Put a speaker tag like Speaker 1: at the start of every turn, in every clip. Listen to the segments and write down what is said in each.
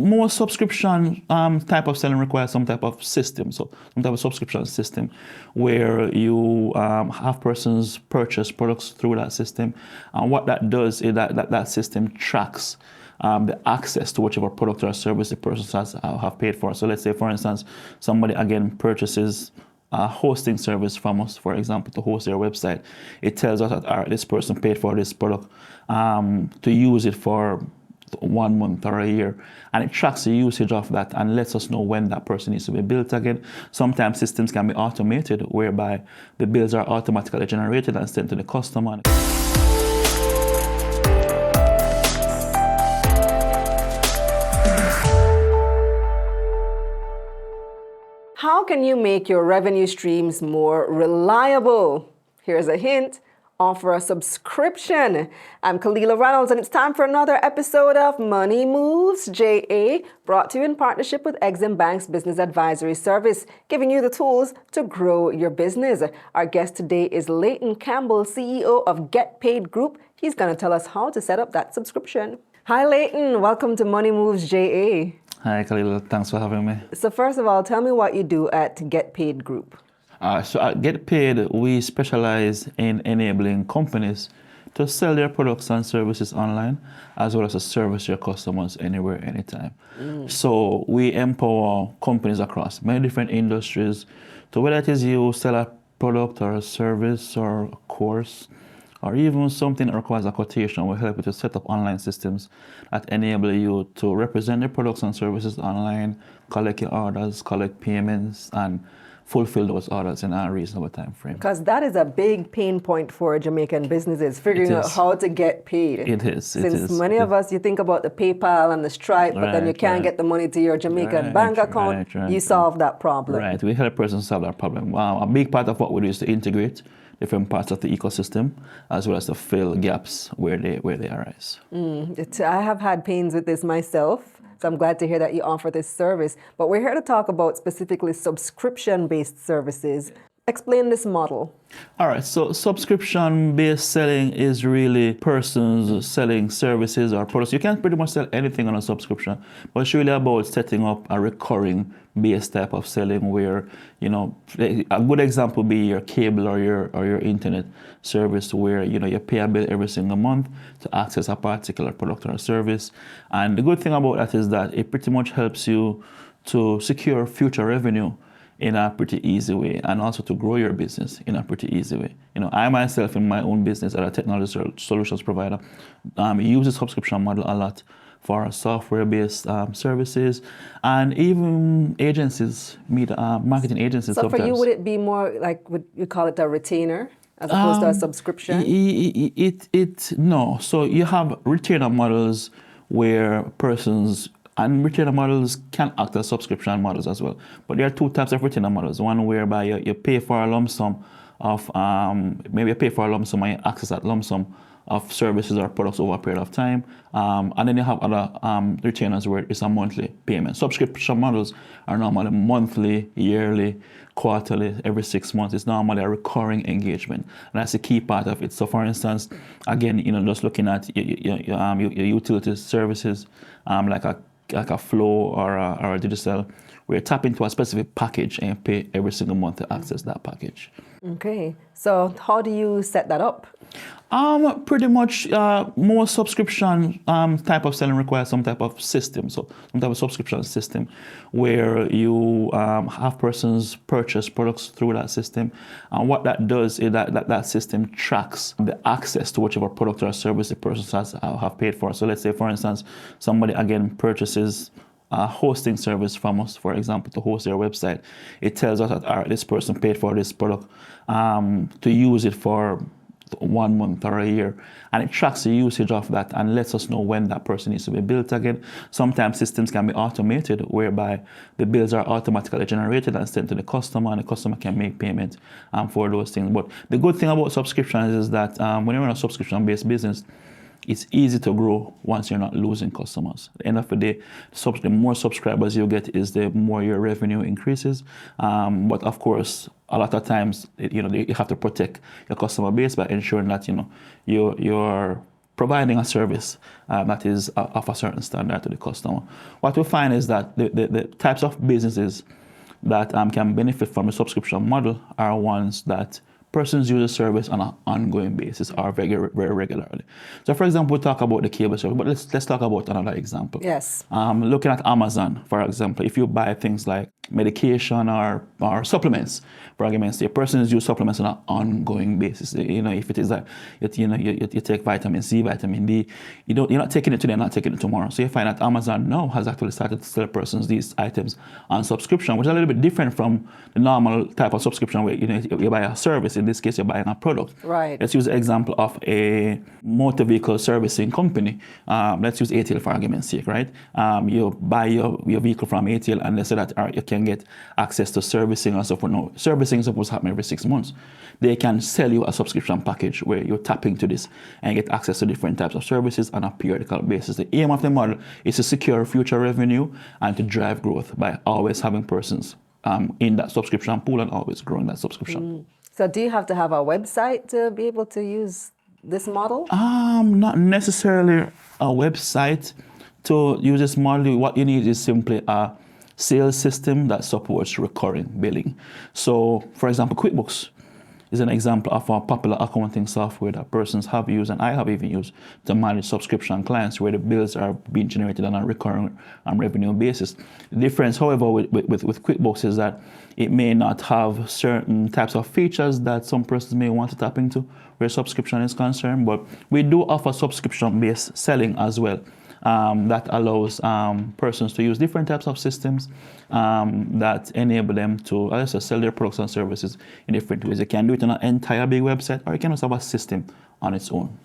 Speaker 1: More subscription type of selling requires some type of system, so some type of subscription system where you have persons purchase products through that system, and what that does is that system tracks the access to whichever product or service the person has have paid for. So let's say, for instance, somebody again purchases a hosting service from us, for example, to host their website. It tells us that all right, this person paid for this product to use it for 1 month or a year, and it tracks the usage of that and lets us know when that person needs to be billed again. Sometimes systems can be automated whereby the bills are automatically generated and sent to the customer.
Speaker 2: How can you make your revenue streams more reliable? Here's a hint. Offer a subscription. I'm Kalilah Reynolds, and it's time for another episode of Money Moves JA, brought to you in partnership with EXIM Bank's Business Advisory Service, giving you the tools to grow your business. Our guest today is Leighton Campbell, CEO of GetPAID GROUP. He's going to tell us how to set up that subscription. Hi, Leighton. Welcome to Money Moves JA.
Speaker 1: Hi, Kalilah. Thanks for having me.
Speaker 2: So first of all, tell me what you do at GetPAID GROUP.
Speaker 1: So at GetPAID, we specialize in enabling companies to sell their products and services online, as well as to service their customers anywhere, anytime. So we empower companies across many different industries. So whether it is you sell a product or a service or a course, or even something that requires a quotation, will help you to set up online systems that enable you to represent your products and services online, collect your orders, collect payments, and fulfill those orders in a reasonable time frame.
Speaker 2: Because that is a big pain point for Jamaican businesses, figuring out how to get paid.
Speaker 1: It is.
Speaker 2: Since many of us, you think about the PayPal and the Stripe, but then you can't get the money to your Jamaican bank account. You solve that problem.
Speaker 1: Right, we help persons solve that problem. A big part of what we do is to integrate different parts of the ecosystem, as well as to fill gaps where they arise.
Speaker 2: I have had pains with this myself. So I'm glad to hear that you offer this service. But we're here to talk about specifically subscription-based services. Explain this model.
Speaker 1: All right, so subscription-based selling is really persons selling services or products. You can pretty much sell anything on a subscription, but it's really about setting up a recurring based type of selling where, a good example would be your cable or your internet service where, you pay a bill every single month to access a particular product or service. And the good thing about that is that it pretty much helps you to secure future revenue in a pretty easy way, and also to grow your business in a pretty easy way. I myself in my own business as a technology solutions provider use the subscription model a lot for software-based services, and even agencies, marketing agencies.
Speaker 2: So
Speaker 1: sometimes.
Speaker 2: For you, would it be more like, would you call it a retainer as opposed to a subscription?
Speaker 1: No. So you have retainer models where persons, and retainer models can act as subscription models as well. But there are two types of retainer models. One whereby you pay for a lump sum of, maybe you pay for a lump sum and you access that lump sum of services or products over a period of time. And then you have other retainers where it's a monthly payment. Subscription models are normally monthly, yearly, quarterly, every 6 months. It's normally a recurring engagement. And that's the key part of it. So for instance, again, just looking at your utility services, like a Flow or a Digital, where you tap into a specific package and you pay every single month to access that package.
Speaker 2: Okay, so how do you set that up?
Speaker 1: Pretty much more subscription type of selling requires some type of system, so some type of subscription system where you have persons purchase products through that system, and what that does is that system tracks the access to whichever product or service the person has have paid for. So let's say, for instance, somebody again purchases a hosting service from us, for example, to host their website. It tells us that all right, this person paid for this product to use it for 1 month or a year, and it tracks the usage of that and lets us know when that person needs to be billed again. Sometimes systems can be automated whereby the bills are automatically generated and sent to the customer, and the customer can make payment for those things. But the good thing about subscriptions is that when you're in a subscription-based business, it's easy to grow once you're not losing customers. At the end of the day, the more subscribers you get is the more your revenue increases. But of course, a lot of times, you have to protect your customer base by ensuring that you're providing a service that is of a certain standard to the customer. What we find is that the types of businesses that can benefit from a subscription model are ones that persons use the service on an ongoing basis or very regularly. So, for example, we talk about the cable service, but let's talk about another example.
Speaker 2: Yes.
Speaker 1: Looking at Amazon, for example, if you buy things like medication or supplements, for argument's sake, persons use supplements on an ongoing basis. You know, if it is that you take vitamin C, vitamin D, you're not taking it today, not taking it tomorrow. So you find that Amazon now has actually started to sell persons these items on subscription, which is a little bit different from the normal type of subscription where you buy a service. In this case, you're buying a product.
Speaker 2: Right.
Speaker 1: Let's use an example of a motor vehicle servicing company. Let's use ATL for argument's sake, right? You buy your vehicle from ATL and they say that you can get access to servicing and so forth. No, servicing is supposed to happen every 6 months. They can sell you a subscription package where you tap into this and get access to different types of services on a periodical basis. The aim of the model is to secure future revenue and to drive growth by always having persons in that subscription pool and always growing that subscription.
Speaker 2: So do you have to have a website to be able to use this model?
Speaker 1: Not necessarily a website to use this model. What you need is simply a sales system that supports recurring billing. So, for example, QuickBooks is an example of a popular accounting software that persons have used and I have even used to manage subscription clients where the bills are being generated on a recurring revenue basis. The difference, however, with QuickBooks is that it may not have certain types of features that some persons may want to tap into where subscription is concerned, but we do offer subscription-based selling as well. That allows persons to use different types of systems that enable them to sell their products and services in different ways. They can do it on an entire big website, or you can also have a system on its own.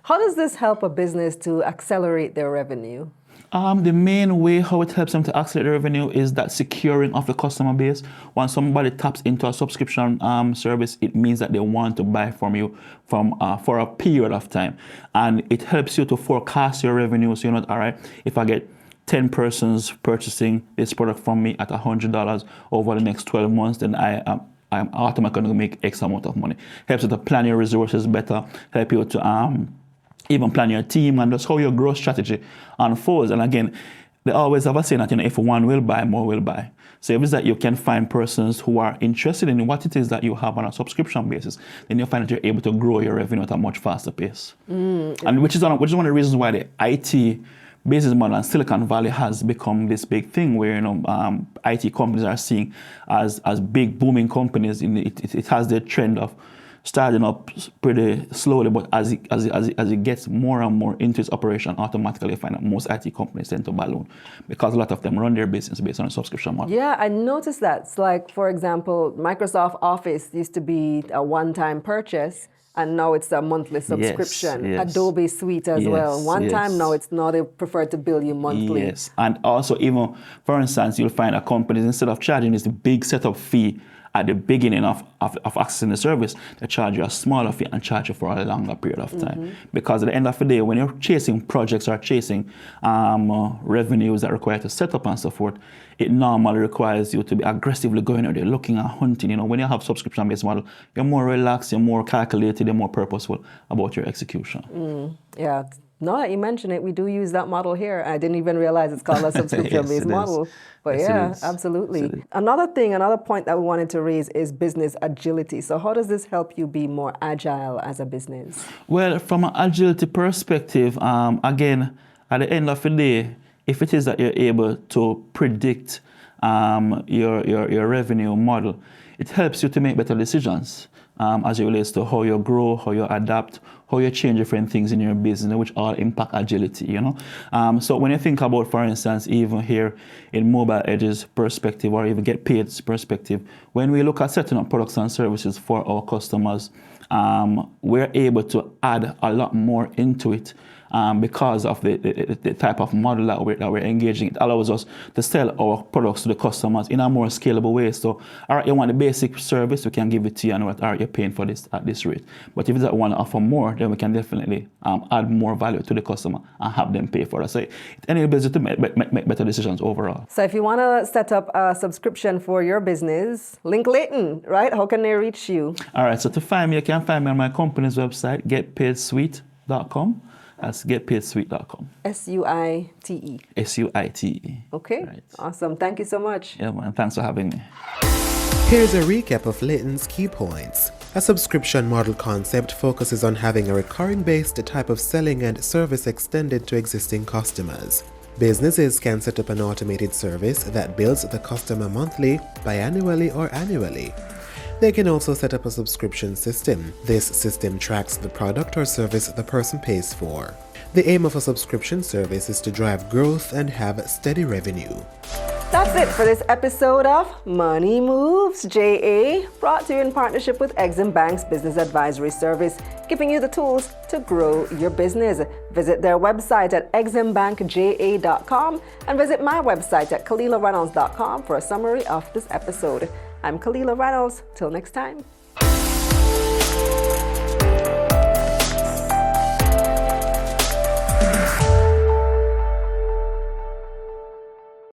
Speaker 2: How does this help a business to accelerate their revenue?
Speaker 1: The main way how it helps them to accelerate the revenue is that securing of the customer base. When somebody taps into a subscription service, it means that they want to buy from you for a period of time. And it helps you to forecast your revenue. So you're not, all right, if I get 10 persons purchasing this product from me at $100 over the next 12 months, then I'm automatically going to make X amount of money. Helps you to plan your resources better, help you to even plan your team and just how your growth strategy unfolds. And again, they always have a saying that, if one will buy, more will buy. So if it's that you can find persons who are interested in what it is that you have on a subscription basis, then you'll find that you're able to grow your revenue at a much faster pace. And which is one of the reasons why the IT business model in Silicon Valley has become this big thing where IT companies are seen as big booming companies. It has the trend of starting up pretty slowly, but as it gets more and more into its operation, automatically you find that most IT companies tend to balloon because a lot of them run their business based on a subscription model.
Speaker 2: Yeah, I noticed that. It's like, for example, Microsoft Office used to be a one-time purchase, and now it's a monthly subscription.
Speaker 1: Yes.
Speaker 2: Adobe Suite as well. One time, now it's not. They prefer to bill you monthly.
Speaker 1: Yes, and also even, for instance, you'll find that companies, instead of charging this big setup fee at the beginning of accessing the service, they charge you a smaller fee and charge you for a longer period of time. Because at the end of the day, when you're chasing projects or chasing revenues that require to set up and so forth, it normally requires you to be aggressively going out there, looking at hunting. When you have subscription-based model, you're more relaxed, you're more calculated, you're more purposeful about your execution.
Speaker 2: Yeah. Now that you mention it, we do use that model here. I didn't even realize it's called a subscription-based model. But yes, absolutely. Another point that we wanted to raise is business agility. So how does this help you be more agile as a business? Well,
Speaker 1: from an agility perspective, again, at the end of the day, if it is that you're able to predict your revenue model, it helps you to make better decisions as it relates to how you grow, how you adapt, how you change different things in your business, which all impact agility, So when you think about, for instance, even here in Mobile Edge's perspective or even GetPAID's perspective, when we look at setting up products and services for our customers, we're able to add a lot more into it. Because of the type of model that we're engaging. It allows us to sell our products to the customers in a more scalable way. So, all right, you want a basic service, we can give it to you, and all right, you're paying for this at this rate. But if you want to offer more, then we can definitely add more value to the customer and have them pay for it. So it enables you to make better decisions overall. So if you want to set up a subscription for your business, link Leighton, right? How can they reach you? All right, so to find me, you can find me on my company's website, getpaidsuite.com. That's getpaidsuite.com.
Speaker 2: SUITE.
Speaker 1: SUITE.
Speaker 2: Okay.
Speaker 1: Right.
Speaker 2: Awesome. Thank you so much.
Speaker 1: Yeah, man. Thanks for having me.
Speaker 3: Here's a recap of Leighton's key points. A subscription model concept focuses on having a recurring-based type of selling and service extended to existing customers. Businesses can set up an automated service that bills the customer monthly, biannually, or annually. They can also set up a subscription system. This system tracks the product or service the person pays for. The aim of a subscription service is to drive growth and have steady revenue.
Speaker 2: That's it for this episode of Money Moves JA, brought to you in partnership with EXIM Bank's Business Advisory Service, giving you the tools to grow your business. Visit their website at eximbankja.com and visit my website at KalilahReynolds.com for a summary of this episode. I'm Kalilah Reynolds. Till next time.